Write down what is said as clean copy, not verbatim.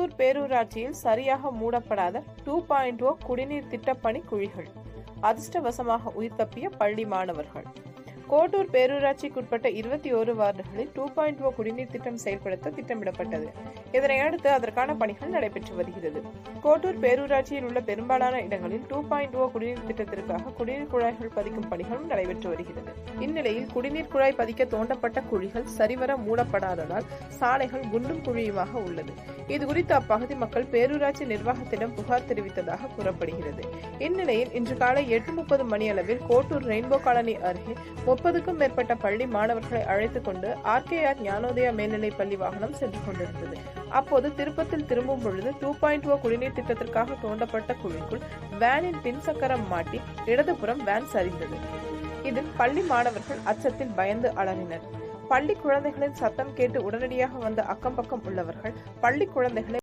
கோட்டூர் பேரூராட்சியில் சரியாக மூடப்படாத 2.0 குடிநீர் திட்டப்பணி குழிகள். அதிர்ஷ்டவசமாக உயிர் தப்பிய பள்ளி மாணவர்கள். கோட்டூர் பேரூராட்சிக்குட்பட்ட 21 வார்டுகளில் 2.0 குடிநீர் திட்டம் செயல்படுத்த திட்டமிடப்பட்டது. இதனையடுத்து அதற்கான பணிகள் நடைபெற்று வருகிறது. கோட்டூர் பேரூராட்சியில் உள்ள பெரும்பாலான இடங்களில் 2.0 குடிநீர் திட்டத்திற்காக குடிநீர் குழாய்கள் பதிக்கும் பணிகளும் நடைபெற்று வருகிறது. இந்நிலையில் குடிநீர் குழாய் பதிக்க தோண்டப்பட்ட குழிகள் சரிவர மூடப்படாததால் சாலைகள் குண்டும் குழியுமாக உள்ளது. இதுகுறித்து அப்பகுதி மக்கள் பேரூராட்சி நிர்வாகத்திடம் புகார் தெரிவித்ததாக கூறப்படுகிறது. இந்நிலையில் இன்று காலை 8:30 மணியளவில் கோட்டூர் ரெயின்போ காலனி அருகே 30க்கும் மேற்பட்ட பள்ளி மாணவர்களை அழைத்துக் கொண்டு RKR ஞானோதயா மேல்நிலைப் பள்ளி வாகனம் சென்று கொண்டிருந்தது. அப்போது திருப்பத்தில் திரும்பும் பொழுது 2.0 குடிநீர் திட்டத்திற்காக தோண்டப்பட்ட குழிக்குள் வேனின் பின்சக்கரம் மாட்டி இடதுபுறம் வேன் சரிந்தது. இதில் பள்ளி மாணவர்கள் அச்சத்தில் பயந்து அலறினர். பள்ளி குழந்தைகளின் சத்தம் கேட்டு உடனடியாக வந்த அக்கம் பக்கம் உள்ளவர்கள் பள்ளி குழந்தைகளை